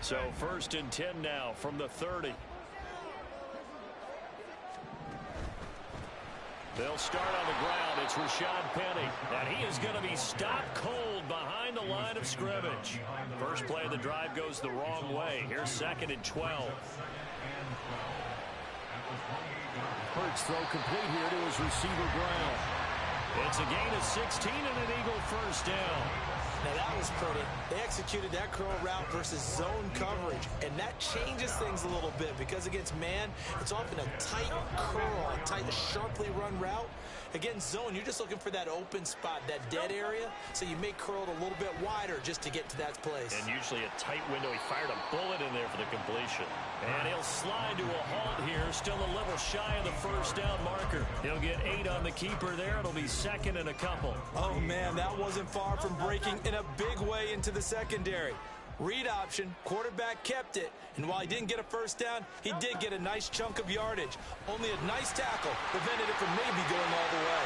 So 1st and 10 now from the 30. They'll start on the ground. It's Rashad Penny. And he is going to be stopped cold behind the line of scrimmage. First play of the drive goes the wrong way. Here's 2nd and 12. Hurts throw complete here to his receiver Brown. It's a gain of 16 and an Eagle first down. Now that was pretty. They executed that curl route versus zone coverage, and that changes things a little bit because against man, it's often a tight curl, a tight, sharply run route. Against zone, you're just looking for that open spot, that dead area, so you may curl it a little bit wider just to get to that place. And usually a tight window. He fired a bullet in there for the completion. And he'll slide to a halt here, still a little shy of the first down marker. He'll get 8 on the keeper there. It'll be 2nd and a couple. Oh, man, that wasn't far from breaking in a big way into the secondary. Read option, quarterback kept it, and while he didn't get a first down, he did get a nice chunk of yardage. Only a nice tackle prevented it from maybe going all the way.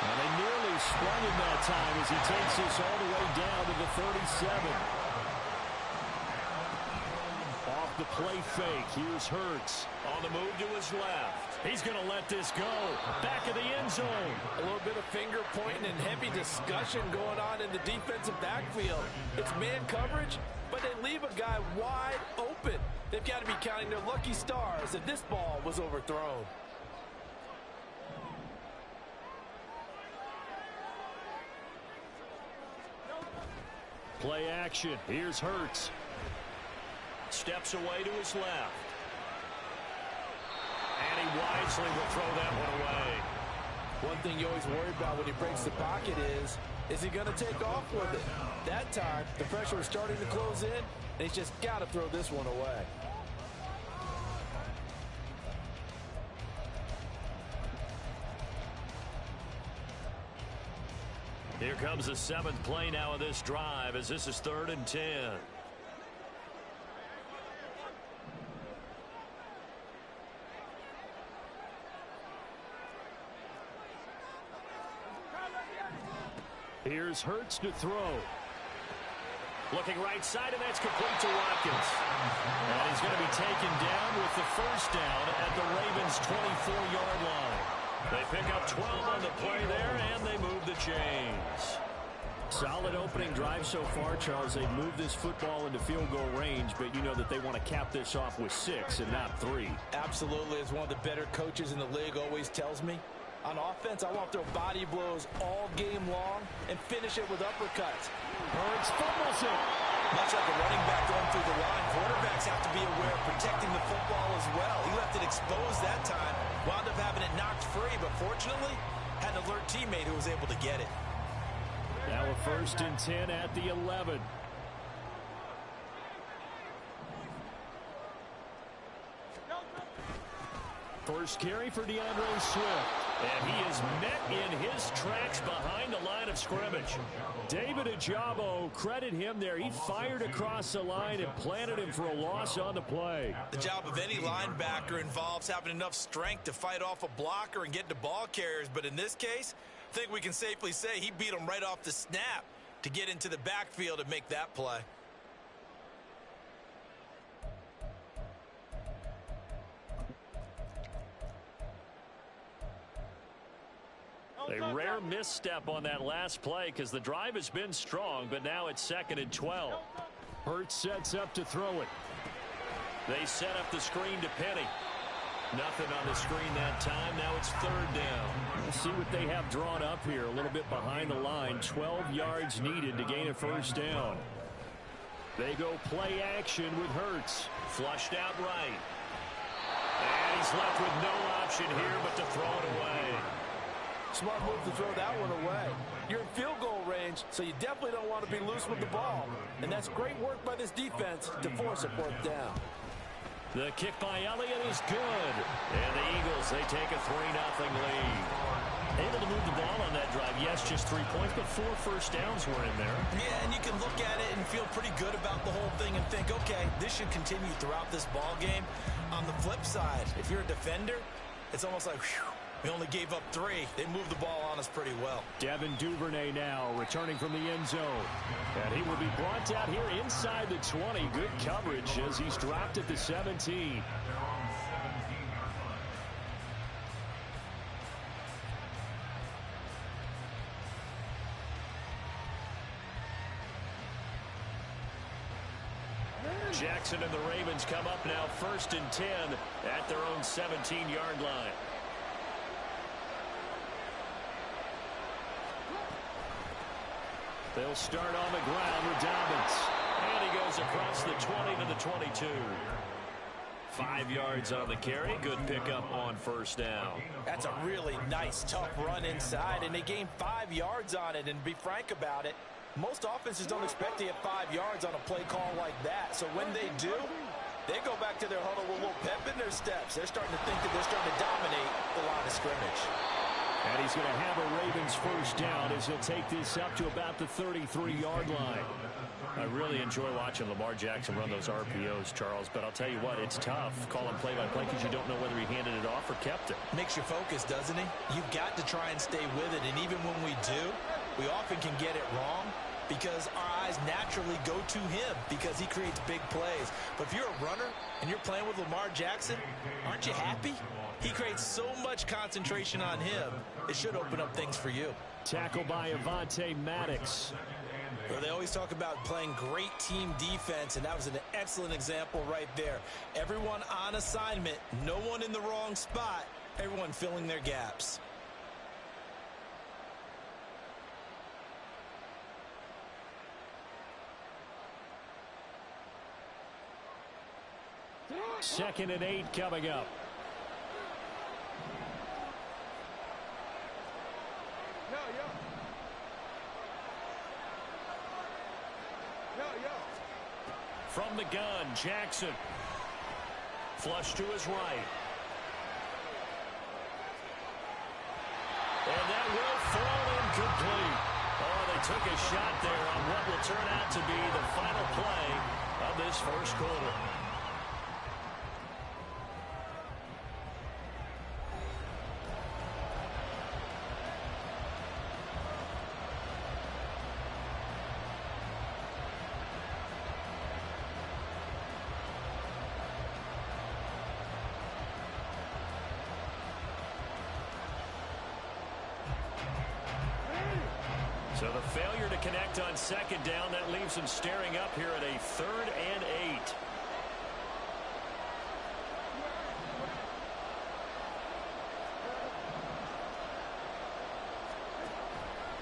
And they nearly sprung him that time as he takes this all the way down to the 37. Off the play fake, here's Hurts. On the move to his left. He's going to let this go. Back of the end zone. A little bit of finger pointing and heavy discussion going on in the defensive backfield. It's man coverage, but they leave a guy wide open. They've got to be counting their lucky stars that this ball was overthrown. Play action. Here's Hurts. Steps away to his left. And he wisely will throw that one away. One thing you always worry about when he breaks the pocket is he going to take off with it? That time, the pressure was starting to close in, and he's just got to throw this one away. Here comes the 7th play now of this drive as this is 3rd and 10. Here's Hurts to throw. Looking right side, and that's complete to Watkins. And he's going to be taken down with the first down at the Ravens' 24-yard line. They pick up 12 on the play there, and they move the chains. Solid opening drive so far, Charles. They've moved this football into field goal range, but you know that they want to cap this off with 6 and not 3. Absolutely, as one of the better coaches in the league always tells me. On offense, I want to throw body blows all game long and finish it with uppercuts. Hurts fumbles it. Much like a running back going through the line, quarterbacks have to be aware of protecting the football as well. He left it exposed that time, wound up having it knocked free, but fortunately, had an alert teammate who was able to get it. Now a 1st and 10 at the 11. First carry for DeAndre Swift. And he is met in his tracks behind the line of scrimmage. David Ajabo, credit him there. He fired across the line and planted him for a loss on the play. The job of any linebacker involves having enough strength to fight off a blocker and get to ball carriers. But in this case, I think we can safely say he beat him right off the snap to get into the backfield and make that play. A rare misstep on that last play because the drive has been strong, but now it's 2nd and 12. Hurts sets up to throw it. They set up the screen to Penny. Nothing on the screen that time. Now it's 3rd down. Let's see what they have drawn up here. A little bit behind the line. 12 yards needed to gain a first down. They go play action with Hurts. Flushed out right. And he's left with no option here but to throw it away. Smart move to throw that one away. You're in field goal range, so you definitely don't want to be loose with the ball. And that's great work by this defense to force a 4th down. The kick by Elliott is good. And the Eagles, they take a 3-0 lead. Able to move the ball on that drive. Yes, just 3 points, but 4 first downs were in there. Yeah, and you can look at it and feel pretty good about the whole thing and think, okay, this should continue throughout this ball game. On the flip side, if you're a defender, it's almost like, whew, We only gave up 3. They moved the ball on us pretty well. Devin Duvernay now returning from the end zone. And he will be brought down here inside the 20. Good coverage as he's dropped at the 17. Jackson and the Ravens come up now 1st and 10 at their own 17-yard line. They'll start on the ground with Dobbins. And he goes across the 20 to the 22. 5 yards on the carry. Good pickup on 1st down. That's a really nice, tough run inside, and they gained 5 yards on it. And to be frank about it, most offenses don't expect to get 5 yards on a play call like that. So when they do, they go back to their huddle with a little pep in their steps. They're starting to think that they're starting to dominate the line of scrimmage. And he's going to have a Ravens 1st down as he'll take this up to about the 33-yard line. I really enjoy watching Lamar Jackson run those RPOs, Charles, but I'll tell you what, it's tough calling play-by-play because you don't know whether he handed it off or kept it. Makes you focus, doesn't he? You've got to try and stay with it, and even when we do, we often can get it wrong because our eyes naturally go to him because he creates big plays. But if you're a runner and you're playing with Lamar Jackson, aren't you happy? He creates so much concentration on him, it should open up things for you. Tackle by Avonte Maddox. Well, they always talk about playing great team defense, and that was an excellent example right there. Everyone on assignment, no one in the wrong spot, everyone filling their gaps. Second and 8 coming up. From the gun, Jackson. Flush to his right. And that will fall incomplete. Oh, they took a shot there on what will turn out to be the final play of this 1st quarter. So the failure to connect on 2nd down, that leaves them staring up here at a 3rd and 8.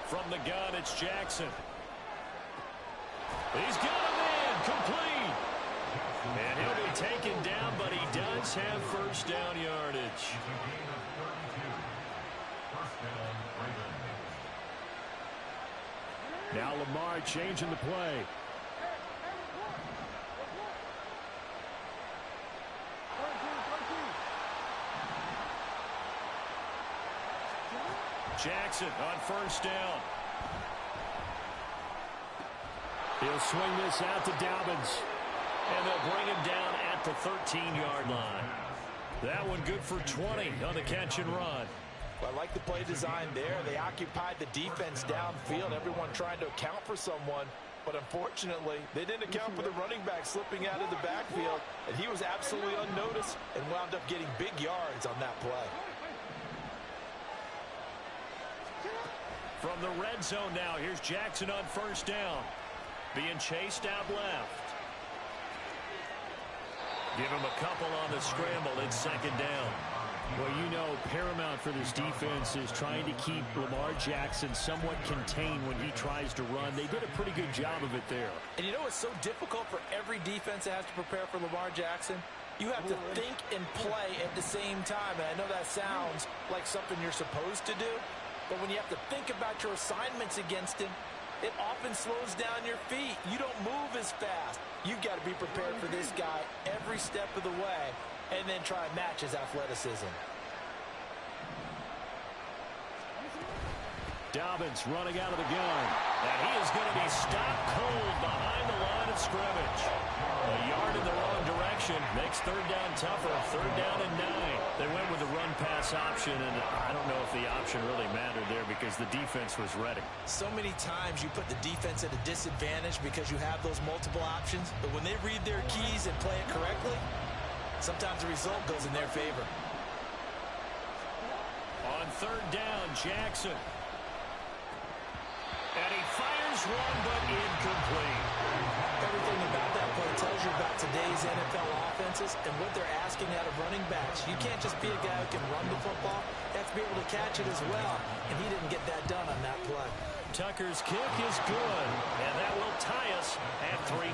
From the gun, it's Jackson. He's got him in, complete. And he'll be taken down, but he does have 1st down yardage. Now Lamar changing the play. Jackson on 1st down. He'll swing this out to Dobbins. And they'll bring him down at the 13-yard line. That one good for 20 on the catch and run. I like the play design there. They occupied the defense downfield, everyone trying to account for someone. But unfortunately, they didn't account for the running back slipping out of the backfield. And he was absolutely unnoticed and wound up getting big yards on that play. From the red zone now, here's Jackson on 1st down. Being chased out left. Give him a couple on the scramble. It's 2nd down. Well, you know, paramount for this defense is trying to keep Lamar Jackson somewhat contained when he tries to run. They did a pretty good job of it there. And you know it's so difficult for every defense that has to prepare for Lamar Jackson? You have to think and play at the same time. And I know that sounds like something you're supposed to do, but when you have to think about your assignments against him, it often slows down your feet. You don't move as fast. You've got to be prepared for this guy every step of the way and then try and match his athleticism. Dobbins running out of the gun. And he is going to be stopped cold behind the line of scrimmage. A yard in the wrong direction makes third down tougher. Third down and 9. They went with the run-pass option, and I don't know if the option really mattered there because the defense was ready. So many times you put the defense at a disadvantage because you have those multiple options, but when they read their keys and play it correctly, sometimes the result goes in their favor. On third down, Jackson. And he fires one, but incomplete. Everything about that play tells you about today's NFL offenses and what they're asking out of running backs. You can't just be a guy who can run the football. You have to be able to catch it as well, and he didn't get that done on that play. Tucker's kick is good, and that will tie us at 3-3.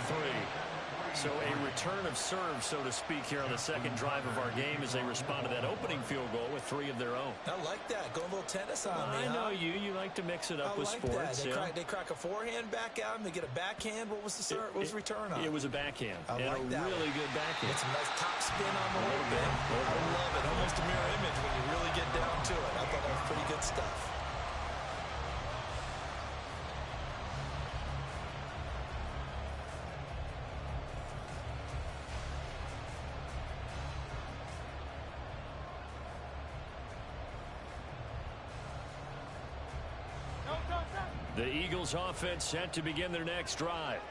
So a return of serve, so to speak, here on the second drive of our game as they respond to that opening field goal with 3 of their own. I like that. Go a little tennis on me, I know you. You like to mix it up with sports. They crack a forehand back out and they get a backhand. What was the serve? What was the return on? It was a backhand. I like a that really good backhand. It's a nice top spin on the whole thing. I love it. Almost a mirror image when you really get down to it. I thought that was pretty good stuff. The Eagles offense set to begin their next drive.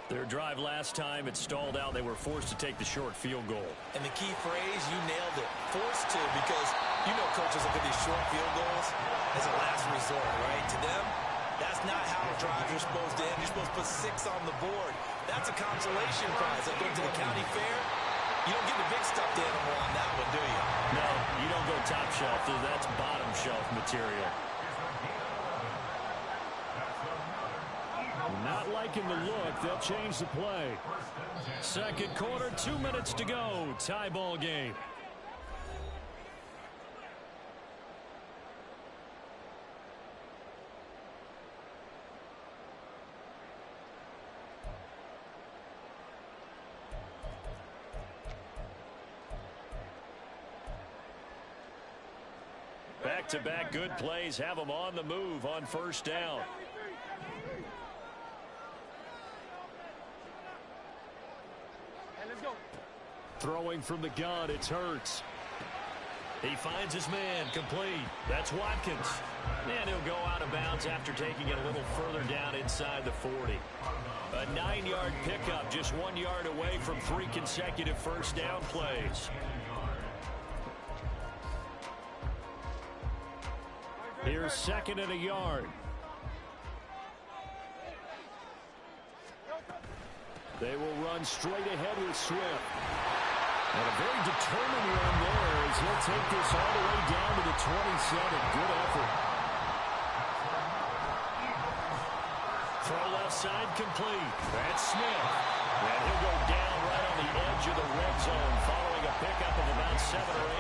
Their drive last time, it stalled out. They were forced to take the short field goal. And the key phrase, you nailed it. Forced to, because you know coaches look at these short field goals as a last resort, right? To them, that's not how drives are supposed to end. You're supposed to put 6 on the board. That's a consolation prize. Like going to the county fair, you don't get the big stuffed animal on that one, do you? No, you don't go top shelf. That's bottom shelf material. Not liking the look. They'll change the play. Second quarter, 2 minutes to go. Tie ball game. Back-to-back good plays have them on the move on first down. Throwing from the gun, it's Hurts. He finds his man, complete. That's Watkins. And he'll go out of bounds after taking it a little further down inside the 40. A 9-yard pickup, just 1 yard away from 3 consecutive first down plays. Here's second and a yard. They will run straight ahead with Swift. And a very determined run there as he'll take this all the way down to the 27. Good effort. Throw left side complete. That's Smith. And he'll go down right on the edge of the red zone following a pickup of about 7 or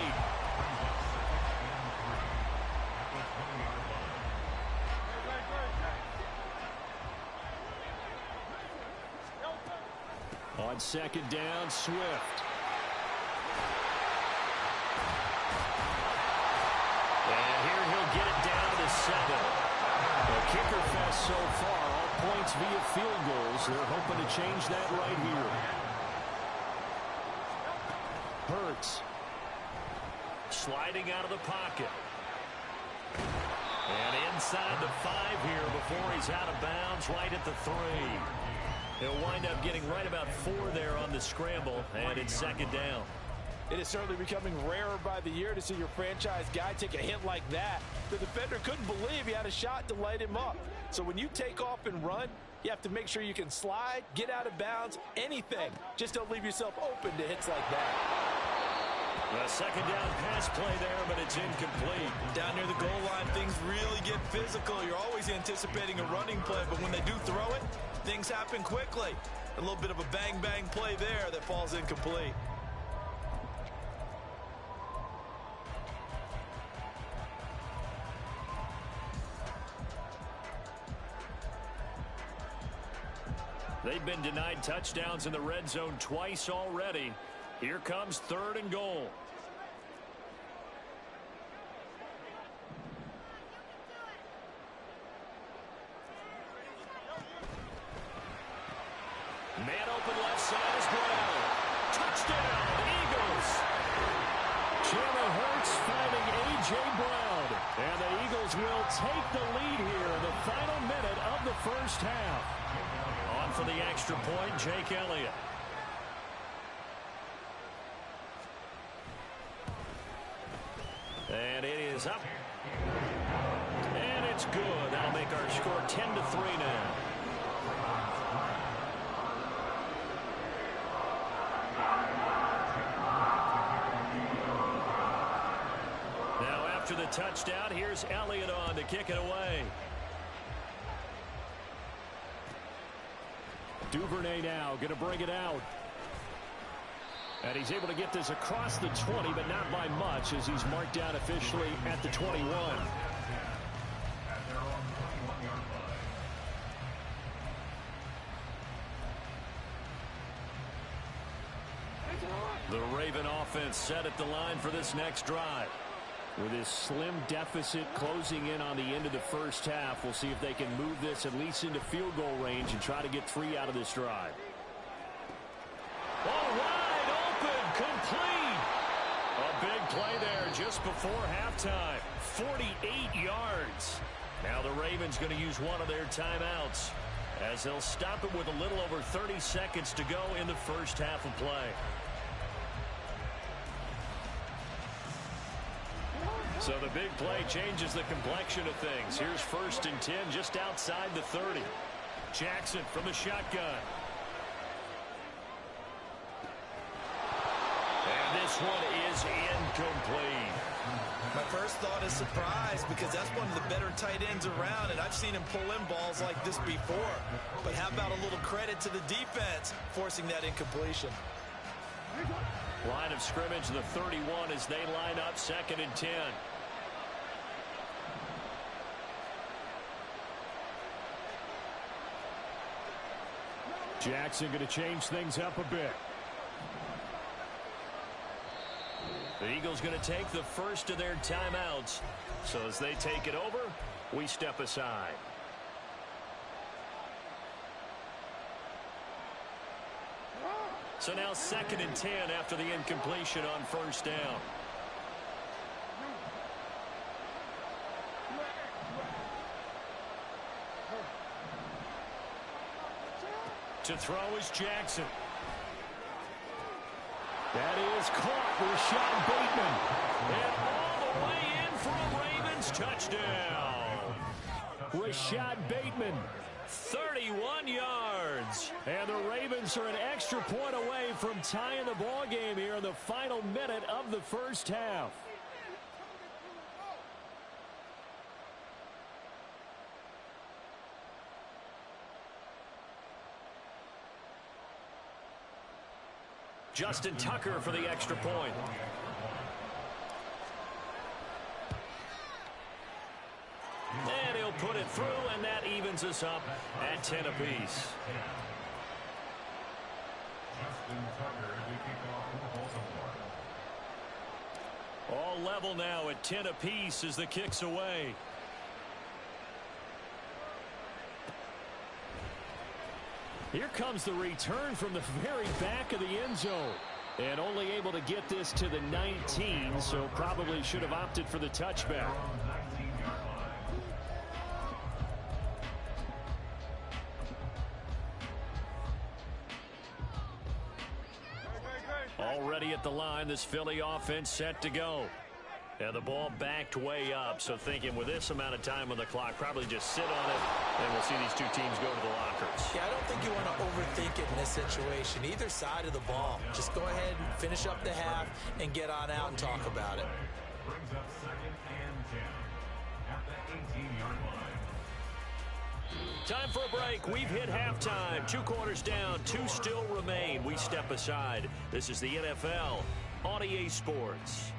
8. On second down, Swift. And here he'll get it down to 7. The kicker fest so far, all points via field goals. They're hoping to change that right here. Hurts. Sliding out of the pocket. And inside the 5 here before he's out of bounds right at the 3. He'll wind up getting right about 4 there on the scramble, and it's second down. It is certainly becoming rarer by the year to see your franchise guy take a hit like that. The defender couldn't believe he had a shot to light him up. So when you take off and run, you have to make sure you can slide, get out of bounds, anything. Just don't leave yourself open to hits like that. A second down pass play there, but it's incomplete. Down near the goal line, things really get physical. You're always anticipating a running play, but when they do throw it, things happen quickly. A little bit of a bang-bang play there that falls incomplete. They've been denied touchdowns in the red zone twice already. Here comes third and goal. open left side is Brown. Touchdown, Eagles. Jalen Hurts finding A.J. Brown. And the Eagles will take the lead here in the final minute of the first half. On for the extra point, Jake Elliott. And it is up. And it's good. That'll make our score 10-3 now. Now after the touchdown, here's Elliott on to kick it away. Duvernay now going to bring it out. And he's able to get this across the 20, but not by much, as he's marked down officially at the 21. The Raven offense set at the line for this next drive. With his slim deficit closing in on the end of the first half, we'll see if they can move this at least into field goal range and try to get 3 out of this drive. All wide open, complete. A big play there just before halftime. 48 yards. Now the Ravens going to use one of their timeouts, as they'll stop it with a little over 30 seconds to go in the first half of play. So the big play changes the complexion of things. Here's 1st and 10 just outside the 30. Jackson from the shotgun. And this one is incomplete. My first thought is surprise, because that's one of the better tight ends around, and I've seen him pull in balls like this before. But how about a little credit to the defense forcing that incompletion? Line of scrimmage, the 31, as they line up 2nd and 10. Jackson going to change things up a bit. The Eagles going to take the first of their timeouts. So as they take it over, we step aside. So now 2nd and 10 after the incompletion on 1st down. To throw is Jackson. That is caught. Rashad Bateman. And all the way in for a Ravens touchdown. Rashad Bateman, 31 yards. And the Ravens are an extra point away from tying the ball game here in the final minute of the first half. Justin Tucker for the extra point. And he'll put it through, and that evens us up at 10 apiece. All level now at 10 apiece as the kick's away. Here comes the return from the very back of the end zone. And only able to get this to the 19, so probably should have opted for the touchback. Already at the line, this Philly offense set to go. And the ball backed way up, so thinking with this amount of time on the clock, probably just sit on it, and we'll see these two teams go to the lockers. Yeah, I don't think you want to overthink it in this situation. Either side of the ball. Just go ahead and finish up the half and get on out and talk about it. Brings up 2nd and 10 at the 18-yard line. Time for a break. We've hit halftime. 2 quarters down, 2 still remain. We step aside. This is the NFL on EA Sports.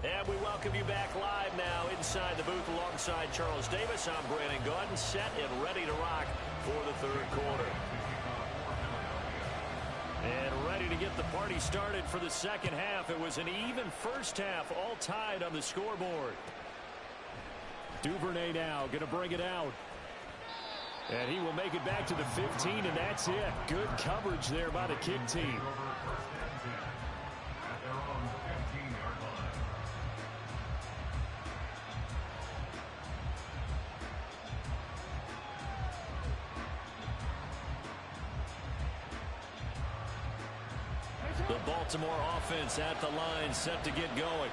And we welcome you back live now inside the booth alongside Charles Davis. I'm Brandon Gordon, set and ready to rock for the 3rd quarter. And ready to get the party started for the second half. It was an even first half, all tied on the scoreboard. Duvernay now going to bring it out. And he will make it back to the 15, and that's it. Good coverage there by the kick team. The Baltimore offense at the line, set to get going.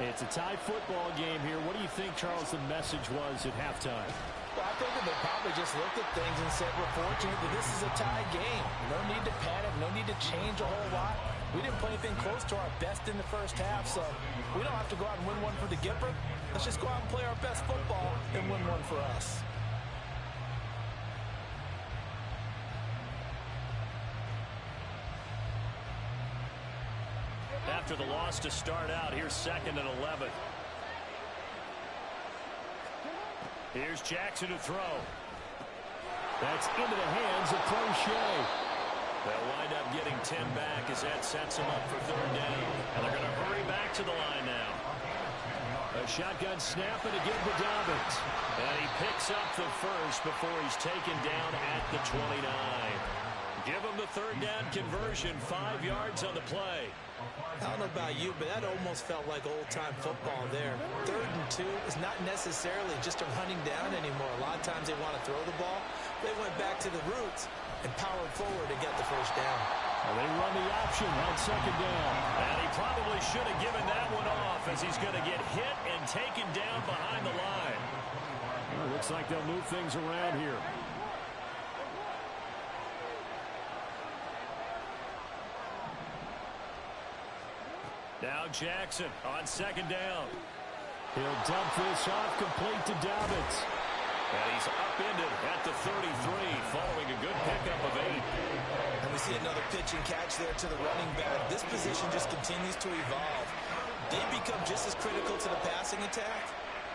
It's a tie football game here. What do you think, Charles, the message was at halftime? Well, I think that they probably just looked at things and said, we're fortunate that this is a tie game. No need to panic, no need to change a whole lot. We didn't play anything close to our best in the first half, so we don't have to go out and win one for the Gipper. Let's just go out and play our best football and win one for us. After the loss to start out, here's 2nd and 11. Here's Jackson to throw. That's into the hands of Crochet. They'll wind up getting 10 back as that sets them up for 3rd down. And they're going to hurry back to the line now. A shotgun snap and again to Dobbins. And he picks up the first before he's taken down at the 29. Give him the 3rd down conversion, 5 yards on the play. I don't know about you, but that almost felt like old-time football there. 3rd and 2 is not necessarily just a running down anymore. A lot of times they want to throw the ball. They went back to the roots and powered forward to get the 1st down. Well, they run the option on 2nd down. And he probably should have given that one off as he's going to get hit and taken down behind the line. Well, looks like they'll move things around here. Now Jackson on 2nd down. He'll dump this off complete to Dobbins. And he's upended at the 33 following a good pickup of 8. And we see another pitch and catch there to the running back. This position just continues to evolve. They become just as critical to the passing attack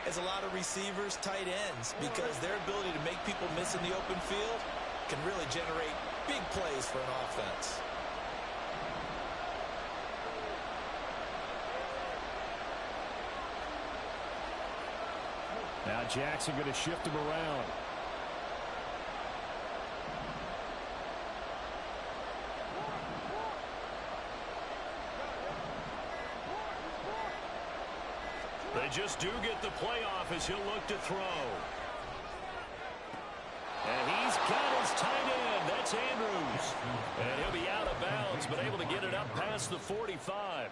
as a lot of receivers, tight ends, because their ability to make people miss in the open field can really generate big plays for an offense. Now Jackson going to shift him around. They just do get the playoff as he'll look to throw. And he's got his tight end. That's Andrews. And he'll be out of bounds, but able to get it up past the 45.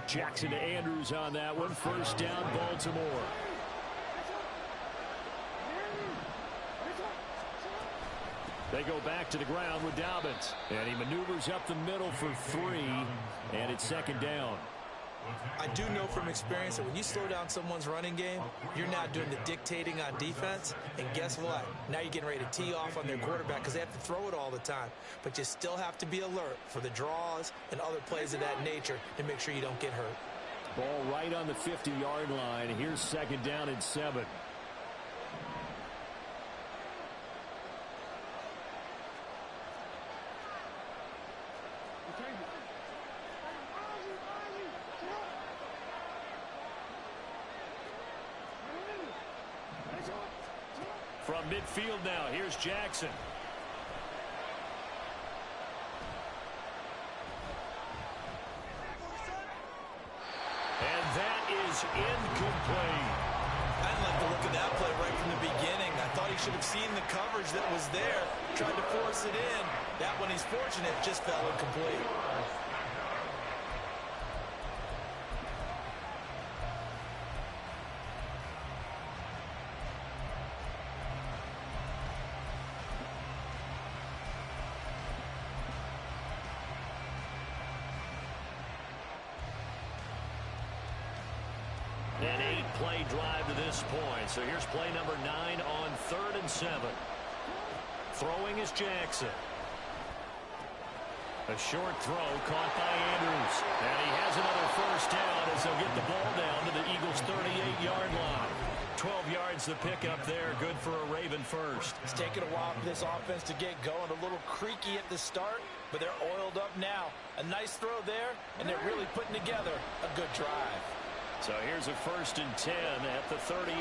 Jackson to Andrews on that one. 1st down, Baltimore. They go back to the ground with Dobbins. And he maneuvers up the middle for 3. And it's 2nd down. I do know from experience that when you slow down someone's running game, you're not doing the dictating on defense. And guess what? Now you're getting ready to tee off on their quarterback because they have to throw it all the time. But you still have to be alert for the draws and other plays of that nature to make sure you don't get hurt. Ball right on the 50-yard line. Here's 2nd down and 7. From midfield now, here's Jackson. And that is incomplete. I didn't like the look of that play right from the beginning. I thought he should have seen the coverage that was there, tried to force it in. That one, he's fortunate, just fell incomplete. An 8-play drive to this point. So here's play number 9 on 3rd and 7. Throwing is Jackson. A short throw caught by Andrews. And he has another 1st down as they'll get the ball down to the Eagles' 38-yard line. 12 yards to pick up there. Good for a Raven first. It's taken a while for this offense to get going. A little creaky at the start, but they're oiled up now. A nice throw there, and they're really putting together a good drive. So here's a 1st and 10 at the 38.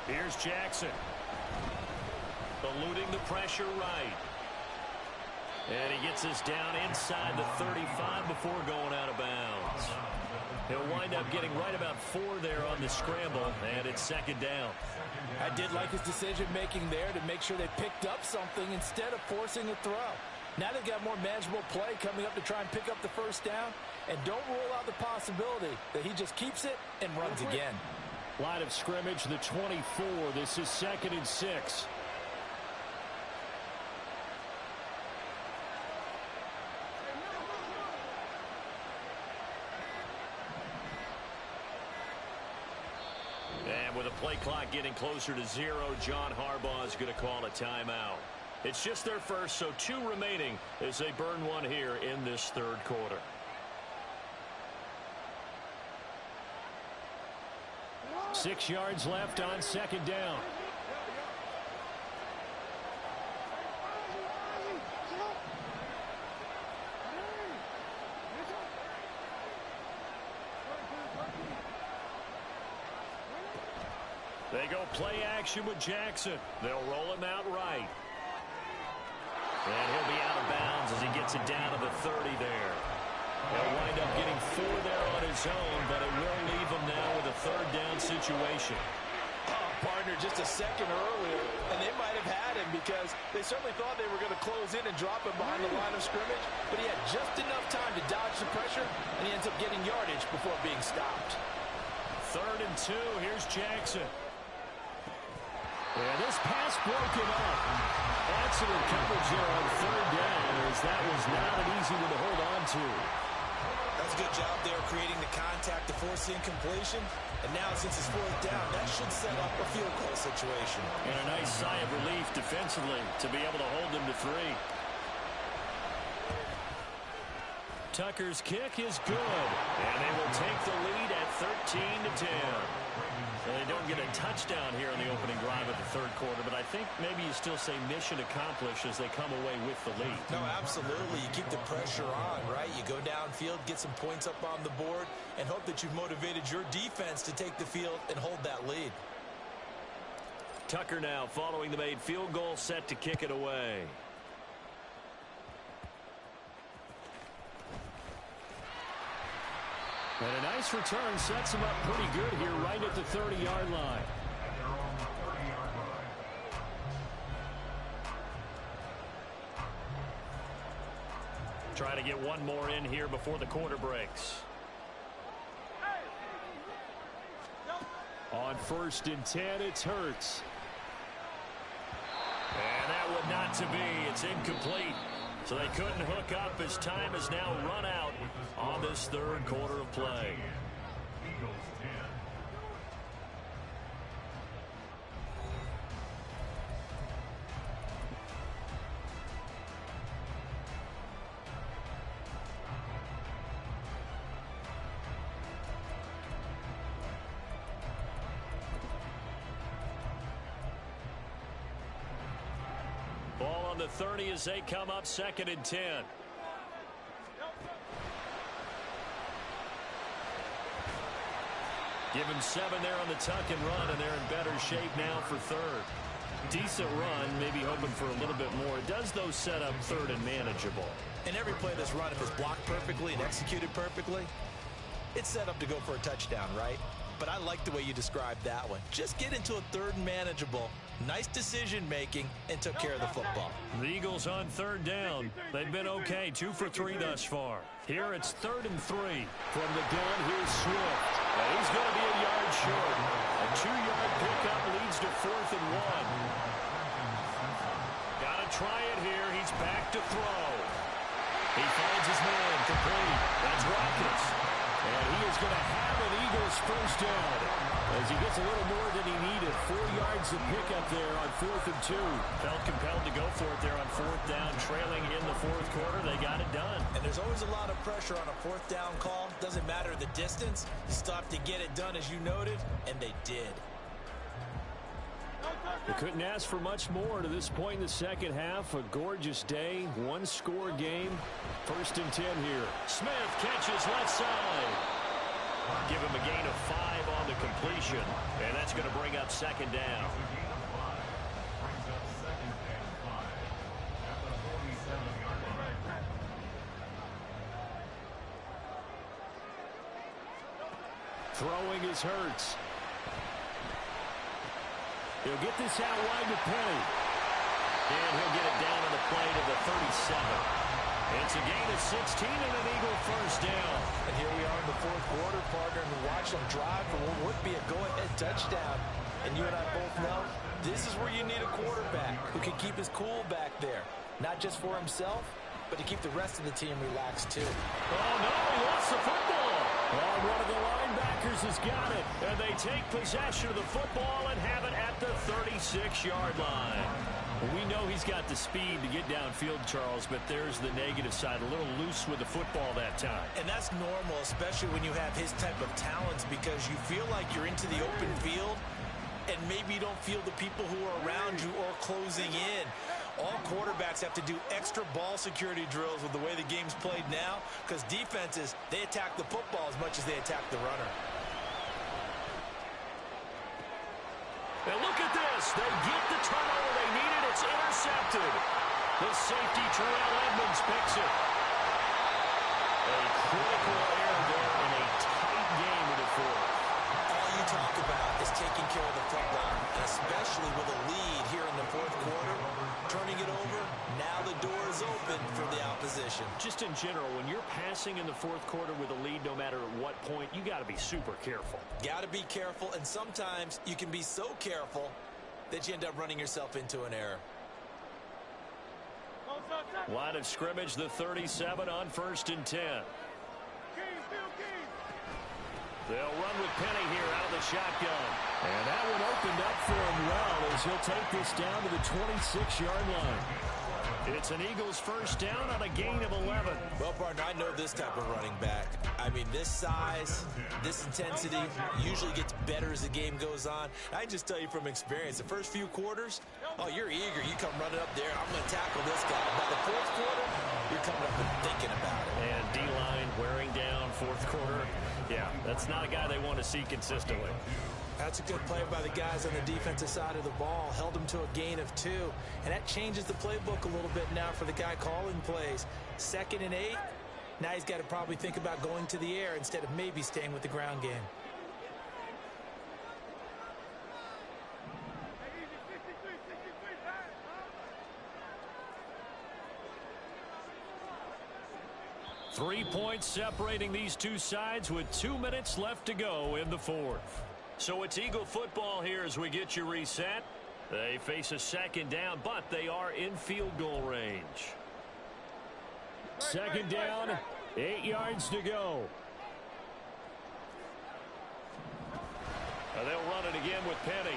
Here's Jackson. Eluding the pressure right. And he gets us down inside the 35 before going out of bounds. He'll wind up getting right about 4 there on the scramble, and it's 2nd down. I did like his decision-making there to make sure they picked up something instead of forcing a throw. Now they've got more manageable play coming up to try and pick up the 1st down, and don't rule out the possibility that he just keeps it and runs again. Line of scrimmage, the 24. This is 2nd and 6. And with a play clock getting closer to 0, John Harbaugh is going to call a timeout. It's just their first, so 2 remaining as they burn one here in this 3rd quarter. Six yards left on 2nd down. They go play action with Jackson. They'll roll him out right. And he'll be out of bounds as he gets it down to the 30 there. He'll wind up getting 4 there on his own, but it will leave him now with a 3rd down situation. Oh, partner, just a second earlier, and they might have had him because they certainly thought they were going to close in and drop him behind the line of scrimmage, but he had just enough time to dodge the pressure, and he ends up getting yardage before being stopped. 3rd and 2. Here's Jackson. And this pass broken up. Excellent coverage there on 3rd down, as that was not an easy one to hold on to. That's a good job there creating the contact to force the incompletion. And now since it's 4th down, that should set up a field goal situation. And a nice sigh of relief defensively to be able to hold them to 3. Tucker's kick is good. And they will take the lead at 13-10. Well, they don't get a touchdown here on the opening drive of the 3rd quarter, but I think maybe you still say mission accomplished as they come away with the lead. No, absolutely. You keep the pressure on, right? You go downfield, get some points up on the board, and hope that you've motivated your defense to take the field and hold that lead. Tucker now following the made field goal, set to kick it away. And a nice return sets him up pretty good here right at the 30-yard line. Try to get one more in here before the quarter breaks. On 1st and 10, it's Hurts. And that would not to be. It's incomplete. So they couldn't hook up as time has now run out on this 3rd quarter of play. Eagles 10. Ball on the 30 as they come up 2nd and 10. Give him 7 there on the tuck and run, and they're in better shape now for 3rd. Decent run, maybe hoping for a little bit more. It does, though, set up 3rd and manageable. And every play that's run, if it's blocked perfectly and executed perfectly, it's set up to go for a touchdown, right? But I like the way you described that one. Just get into a 3rd and manageable. Nice decision-making, and took care of the football. The Eagles on 3rd down. They've been okay, 2 for 3 thus far. Here it's 3rd and 3. From the gun, here's Swift. And he's going to be a yard short. A 2-yard pickup leads to 4th and 1. Got to try it here. He's back to throw. He finds his man complete. That's Watkins. And he is going to have an Eagles first down as he gets a little more than he needed. 4 yards of pickup there on 4th and 2. Felt compelled to go for it there on 4th down, trailing in the 4th quarter. They got it done. And there's always a lot of pressure on a 4th down call. Doesn't matter the distance. You stop to get it done, as you noted, and they did. They couldn't ask for much more to this point in the second half. A gorgeous day, one-score game. 1st and 10 here. Smith catches left side. Give him a gain of 5 on the completion, and that's going to bring up 2nd down. Throwing is Hurts. He'll get this out wide to Penny. And he'll get it down on the play to the 37. It's a gain of 16 and an Eagle first down. And here we are in the 4th quarter, partner, and watch them drive for what would be a go-ahead touchdown. And you and I both know this is where you need a quarterback who can keep his cool back there. Not just for himself, but to keep the rest of the team relaxed too. Oh, no, he lost the football. Oh, one of the linebackers has got it. And they take possession of the football and have it at the 36-yard line. We know he's got the speed to get downfield, Charles, but there's the negative side. A little loose with the football that time. And that's normal, especially when you have his type of talents, because you feel like you're into the open field and maybe you don't feel the people who are around you or closing in. All quarterbacks have to do extra ball security drills with the way the game's played now, because defenses, they attack the football as much as they attack the runner. And look at this. They get the turnover they needed. It's intercepted. The safety, Terrell Edmonds, picks it. A critical error there in a tight game in the 4th. All you talk about is taking care of the football, and especially with a lead here in the 4th quarter. Turning it over, now the door is open for the opposition. Just in general, when you're passing in the 4th quarter with a lead, no matter at what point, you got to be super careful. Got to be careful, and sometimes you can be so careful that you end up running yourself into an error. Line of scrimmage, the 37 on 1st and 10. They'll run with Penny here out of the shotgun. And that one opened up for him well as he'll take this down to the 26-yard line. It's an Eagles first down on a gain of 11. Well, partner, I know this type of running back. I mean, this size, this intensity usually gets better as the game goes on. I just tell you from experience, the first few quarters, oh, you're eager. You come running up there, I'm going to tackle this guy. By the 4th quarter, you're coming up and thinking about it. And D-line wearing down 4th quarter. Yeah, that's not a guy they want to see consistently. That's a good play by the guys on the defensive side of the ball. Held him to a gain of 2. And that changes the playbook a little bit now for the guy calling plays. 2nd and 8. Now he's got to probably think about going to the air instead of maybe staying with the ground game. Three points separating these two sides with 2 minutes left to go in the 4th. So it's Eagle football here as we get you reset. They face a 2nd down, but they are in field goal range. 2nd down, 8 yards to go. They'll run it again with Penny.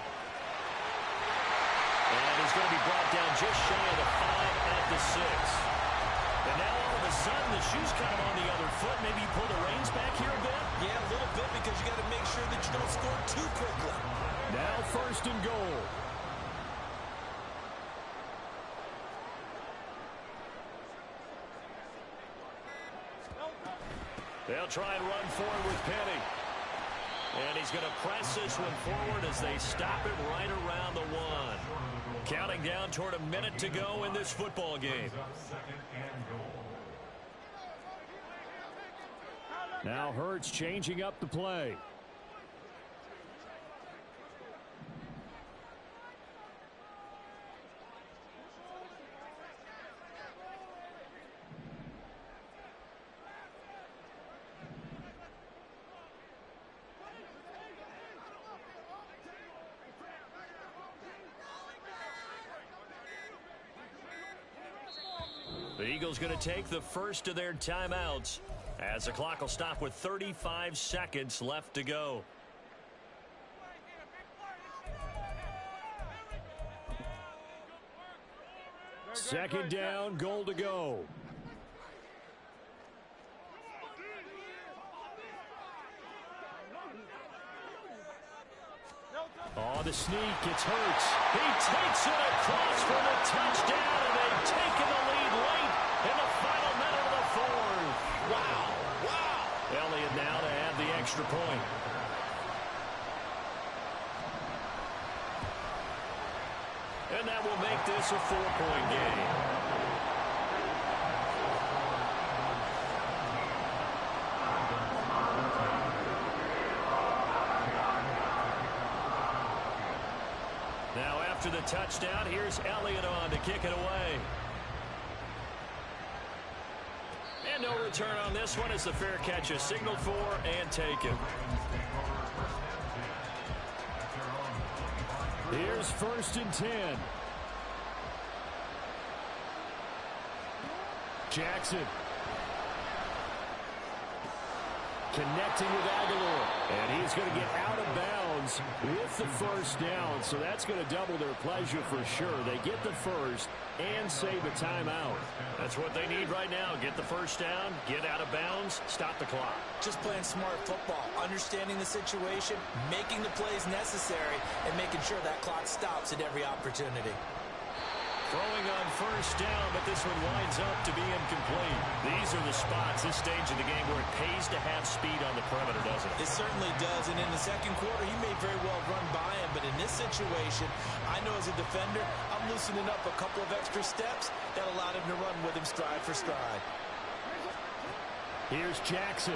And he's going to be brought down just shy of the 5 at the 6. And now all of a sudden the shoe's kind of on the other foot. Maybe you pull the reins back here a bit? Yeah, a little bit, because you got to make sure that you don't score too quickly. Now 1st and goal. They'll try and run forward with Penny. And he's going to press this one forward as they stop it right around the 1. Counting down toward a minute to go in this football game. Now Hurts changing up the play. The Eagles going to take the first of their timeouts As the clock will stop with 35 seconds left to go. Second down, goal to go. Oh, the sneak, it's Hurts. He takes it across for the touchdown, and they've taken the lead late in the final minute of the fourth. Wow, wow. Elliott now to add the extra point. And that will make this a 4-point game. Now after the touchdown, here's Elliott on to kick it away. And no return on this one as the fair catch is signaled for and taken. Here's 1st and 10. Jackson. Connecting with Aguilar. And he's going to get out of bounds with the first down. So that's going to double their pleasure for sure. They get the first and save a timeout. That's what they need right now. Get the first down, get out of bounds, stop the clock. Just playing smart football, understanding the situation, making the plays necessary, and making sure that clock stops at every opportunity. Throwing on first down, but this one winds up to be incomplete. These are the spots, this stage of the game, where it pays to have speed on the perimeter, doesn't it? It certainly does, and in the second quarter, he may very well run by him, but in this situation, I know as a defender, I'm loosening up a couple of extra steps that allowed him to run with him stride for stride. Here's Jackson.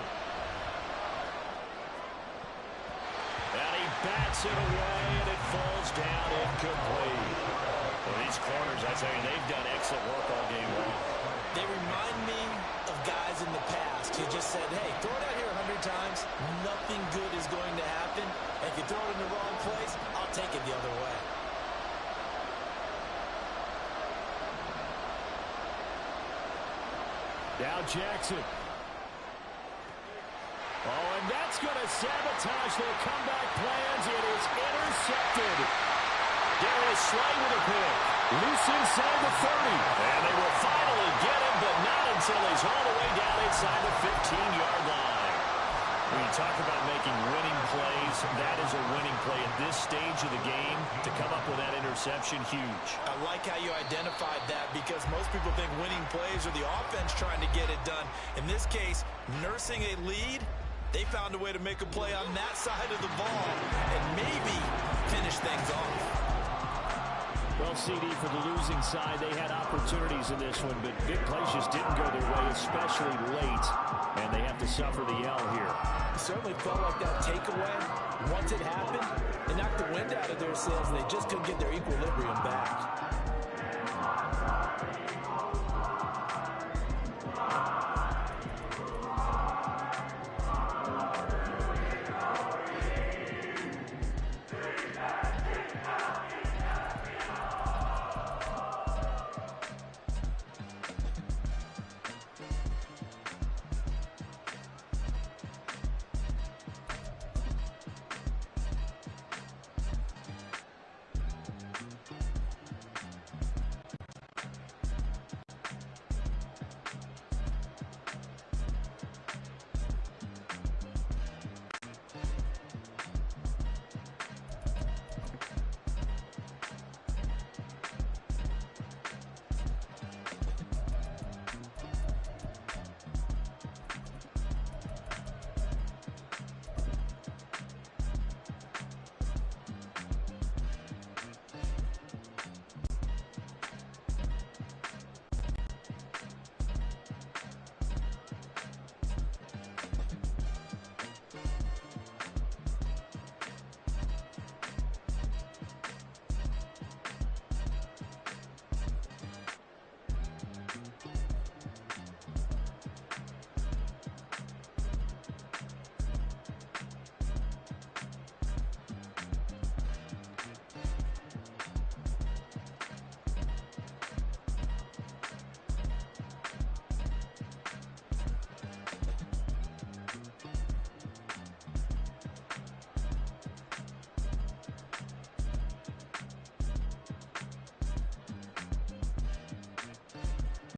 And he bats it away, and it falls down incomplete. Well, these corners, I tell you, they've done excellent work all game long. They remind me of guys in the past who just said, hey, throw it out here 100 times, nothing good is going to happen. And if you throw it in the wrong place, I'll take it the other way. Now Jackson. Oh, and that's going to sabotage their comeback plans. It is intercepted. Darius Slay with a pick. Loose inside the 30. And they will finally get him, but not until he's all the way down inside the 15-yard line. When you talk about making winning plays, that is a winning play at this stage of the game. To come up with that interception, huge. I like how you identified that because most people think winning plays are the offense trying to get it done. In this case, nursing a lead, they found a way to make a play on that side of the ball and maybe finish things off. Well, CD, for the losing side, they had opportunities in this one, but big plays just didn't go their way, especially late, and they have to suffer the L here. It certainly felt like that takeaway, once it happened, it knocked the wind out of their sails, and they just couldn't get their equilibrium back.